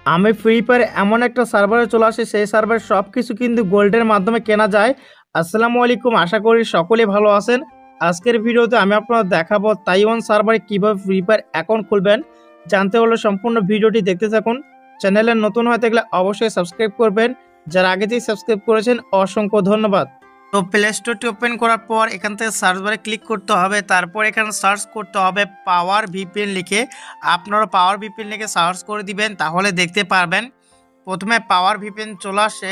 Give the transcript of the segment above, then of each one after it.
আমি free fire এমন একটা সার্ভারে চলে আসে, সেই সার্ভারে সব কিছু কিন্তু গোল্ডের মাধ্যমে কেনা যায়। আসসালামু আলাইকুম, আশা করি সকলে ভালো আছেন। আজকের ভিডিওতে আমি আপনাদের দেখাবো তাইওয়ান সার্ভারে কিভাবে ফ্রি ফায়ার অ্যাকাউন্ট খুলবেন। জানতে হলে সম্পূর্ণ ভিডিওটি দেখতে থাকুন। চ্যানেলে নতুন হয়ে থাকলে অবশ্যই সাবস্ক্রাইব করবেন। যারা আগে থেকে সাবস্ক্রাইব করেছেন অসংখ্য ধন্যবাদ। তো প্লে স্টোরটি ওপেন করার পর এখান থেকে সার্চ বারে ক্লিক করতে হবে, তারপর এখানে সার্চ করতে হবে পাওয়ার ভিপিএন লিখে। আপনারা পাওয়ার ভিপিএন লিখে সার্চ করে দিবেন, তাহলে দেখতে পারবেন প্রথমে পাওয়ার ভিপিএন চলে আসে।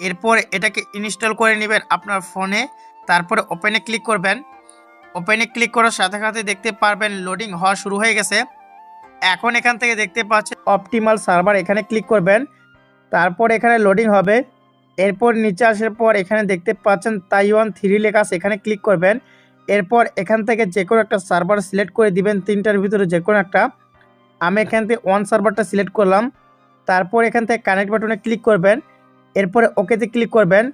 এরপর এটাকে ইনস্টল করে নেবেন আপনার ফোনে, তারপরে ওপেনে ক্লিক করবেন। ওপেনে ক্লিক করার সাথে সাথে দেখতে পারবেন লোডিং হওয়া শুরু হয়ে গেছে। এখন এখান থেকে দেখতে পাচ্ছেন অপটিমাল সার্ভার, এখানে ক্লিক করবেন, তারপর এখানে লোডিং হবে। এরপর নিচে আসার পর এখানে দেখতে পাচ্ছেন তাইওয়ান 3 লেখা আছে, এখানে ক্লিক করবেন। এরপর এখান থেকে যে কোনো একটা সার্ভার সিলেক্ট করে দিবেন, তিনটার ভিতরে যে কোনো একটা। আমি এখান থেকে ওয়ান সার্ভারটা সিলেক্ট করলাম। তারপর এখান থেকে কানেক্ট বাটনে ক্লিক করবেন, এরপরে ওকেতে ক্লিক করবেন।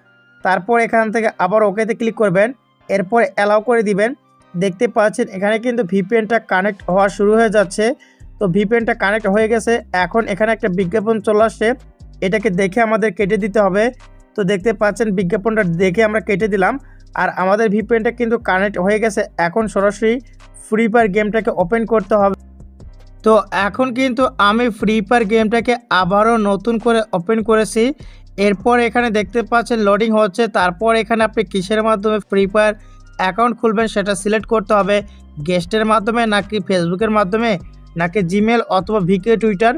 তারপর এখান থেকে আবার ওকেতে ক্লিক করবেন, এরপরে অ্যালাউ করে দিবেন। দেখতে পাচ্ছেন এখানে কিন্তু ভিপিএনটা কানেক্ট হওয়া শুরু হয়ে যাচ্ছে। তো ভিপিএনটা কানেক্ট হয়ে গেছে। এখন এখানে একটা বিজ্ঞাপন চলে আসছে, এটাকে দেখে আমাদের কেটে দিতে হবে। তো দেখতে পাচ্ছেন বিজ্ঞাপনটা দেখে আমরা কেটে দিলাম, আর আমাদের ভিপিএনটা কিন্তু কানেক্ট হয়ে গেছে। এখন সরাসরি ফ্রি ফায়ার গেমটাকে ওপেন করতে হবে। তো এখন কিন্তু আমি ফ্রি ফায়ার গেমটাকে আবারও নতুন করে ওপেন করেছি। এরপর এখানে দেখতে পাচ্ছেন লোডিং হচ্ছে। তারপর এখানে আপনি কিসের মাধ্যমে ফ্রি ফায়ার অ্যাকাউন্ট খুলবেন সেটা সিলেক্ট করতে হবে, গেস্টের মাধ্যমে নাকি ফেসবুকের মাধ্যমে নাকি জিমেল অথবা ভিকে টুইটার,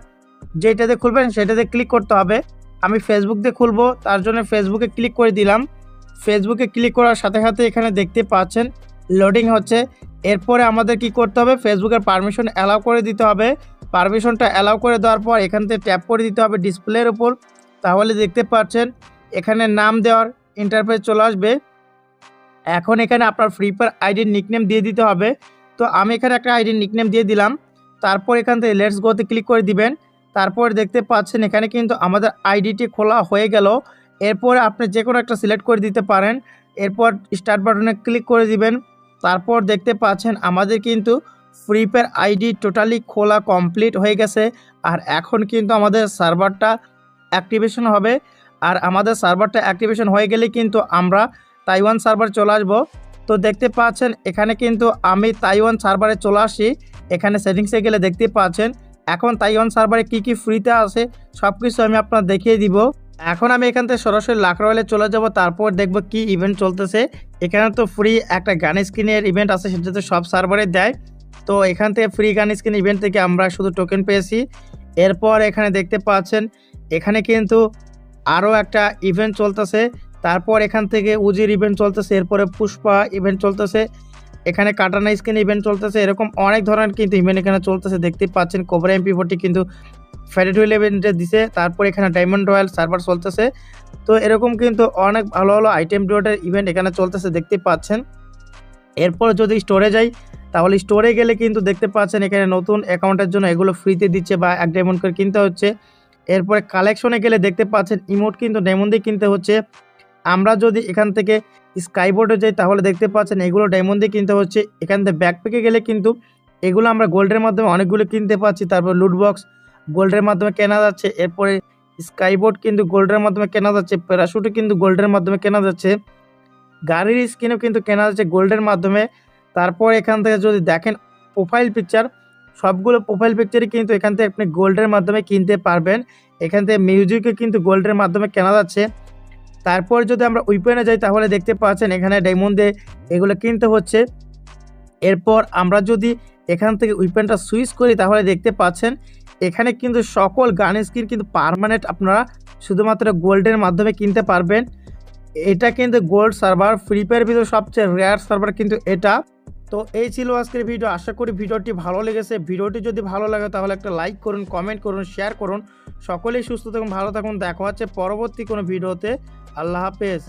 যেটাতে খুলবেন সেটাতে ক্লিক করতে হবে। আমি ফেসবুক দিয়ে খুলবো, তার জন্য ফেসবুকে ক্লিক করে দিলাম। ফেসবুকে ক্লিক করার সাথে সাথে এখানে দেখতে পাচ্ছেন লোডিং হচ্ছে। এরপরে আমাদের কি করতে হবে, ফেসবুকের পারমিশন অ্যালাউ করে দিতে হবে। পারমিশনটা অ্যালাউ করে দেওয়ার পর এখান থেকে ট্যাপ করে দিতে হবে ডিসপ্লের উপর, তাহলে দেখতে পাচ্ছেন এখানে নাম দেওয়ার ইন্টারফেস চলে আসবে। এখন এখানে আপনার ফ্রি ফায়ার আইডির নিকনেম দিয়ে দিতে হবে। তো আমি এখানে একটা আইডির নিকনেম দিয়ে দিলাম। তারপর এখান থেকে লেটস গোতে ক্লিক করে দিবেন। তারপর দেখতে পাচ্ছেন এখানে কিন্তু আমাদের আইডিটি খোলা হয়ে গেল। এরপরে আপনি যে কোনো একটা সিলেক্ট করে দিতে পারেন। এরপর স্টার্ট বাটনে ক্লিক করে দিবেন। তারপর দেখতে পাচ্ছেন আমাদের কিন্তু ফ্রি ফায়ার আইডি টোটালি খোলা কমপ্লিট হয়ে গেছে। আর এখন কিন্তু আমাদের সার্ভারটা অ্যাক্টিভেশন হবে। আর আমাদের সার্ভারটা অ্যাক্টিভেশন হয়ে গেলে কিন্তু আমরা তাইওয়ান সার্ভার চলে আসবো। তো দেখতে পাচ্ছেন এখানে কিন্তু আমি তাইওয়ান সার্ভারে চলে আসি। এখানে সেটিংসে গেলে দেখতে পাচ্ছেন এখন তাইওয়ান সার্ভারে কি কি ফ্রিতে আছে সব কিছু আমি আপনার দেখিয়ে দিব। এখন আমি এখান থেকে সরাসরি লাখ রয়েলে চলে যাব, তারপর দেখব কি ইভেন্ট চলতেছে। এখানে তো ফ্রি একটা গান স্কিনের ইভেন্ট আছে, সেটা তো সব সার্ভারে দেয়। তো এখান থেকে ফ্রি গান স্কিন ইভেন্ট থেকে আমরা শুধু টোকেন পেয়েছি। এরপর এখানে দেখতে পাচ্ছেন এখানে কিন্তু আরও একটা ইভেন্ট চলতেছে। তারপর এখান থেকে উজির ইভেন্ট চলতেছে, এরপরে পুষ্পা ইভেন্ট চলতেছে, এখানে কাটানা স্কিন ইভেন্ট চলতেছে। এরকম অনেক ধরনের কিন্তু ইভেন্ট এখানে চলতেছে। দেখতে পাচ্ছেন কোবরা MP40 কিন্তু ফ্যারেট হুইল ইভেন্টে দিছে। তারপর এখানে ডায়মন্ড রয়্যাল সার্ভার চলতেছে। তো এরকম কিন্তু অনেক ভালো ভালো আইটেম ডোটের ইভেন্ট এখানে চলতেছে দেখতে পাচ্ছেন। এরপর যদি স্টোরে যাই, তাহলে স্টোরে গেলে কিন্তু দেখতে পাচ্ছেন এখানে নতুন অ্যাকাউন্টের জন্য এগুলো ফ্রিতে দিচ্ছে বা 1 ডায়মন্ড করে কিনতে হচ্ছে। এরপরে কালেকশনে গেলে দেখতে পাচ্ছেন ইমোট কিন্তু ডায়মন্ড দিয়ে কিনতে হচ্ছে। আমরা যদি এখান থেকে স্কাইবোর্ডে যাই, তাহলে দেখতে পাচ্ছেন এগুলো ডায়মন্ড দিয়ে কিনতে হচ্ছে। এখান থেকে ব্যাকপ্যাকে গেলে কিন্তু এগুলো আমরা গোল্ডের মাধ্যমে অনেকগুলো কিনতে পাচ্ছি। তারপর লুটবক্স গোল্ডের মাধ্যমে কেনা যাচ্ছে। এরপরে স্কাইবোর্ড কিন্তু গোল্ডের মাধ্যমে কেনা যাচ্ছে। প্যারাশুটও কিন্তু গোল্ডের মাধ্যমে কেনা যাচ্ছে। গাড়ির স্কিনও কিন্তু কেনা যাচ্ছে গোল্ডের মাধ্যমে। তারপর এখান থেকে যদি দেখেন প্রোফাইল পিকচার, সবগুলো প্রোফাইল পিকচারই কিন্তু এখান থেকে আপনি গোল্ডের মাধ্যমে কিনতে পারবেন। এখান থেকে মিউজিকও কিন্তু গোল্ডের মাধ্যমে কেনা যাচ্ছে। তারপর যদি আমরা উইপেনে যাই, তাহলে দেখতে পাচ্ছেন এখানে ডায়মন্ডে এগুলো কিনতে হচ্ছে। এরপর আমরা যদি এখান থেকে উইপেনটা সুইচ করি, তাহলে দেখতে পাচ্ছেন এখানে কিন্তু সকল গান স্কিন কিন্তু পার্মানেন্ট আপনারা শুধুমাত্র গোল্ডের মাধ্যমে কিনতে পারবেন। এটা কিন্তু গোল্ড সার্ভার, ফ্রি ফায়ার ভিতরে সবচেয়ে রেয়ার সার্ভার কিন্তু এটা। তো এই ছিল আজকের ভিডিও। আশা করি ভিডিওটি ভালো লেগেছে। ভিডিওটি যদি ভালো লাগে তাহলে একটা লাইক করুন, কমেন্ট করুন, শেয়ার করুন। সকলেই সুস্থ থাকুন, ভালো থাকুন। দেখা হচ্ছে পরবর্তী কোনো ভিডিওতে। আল্লাহ হাফেজ।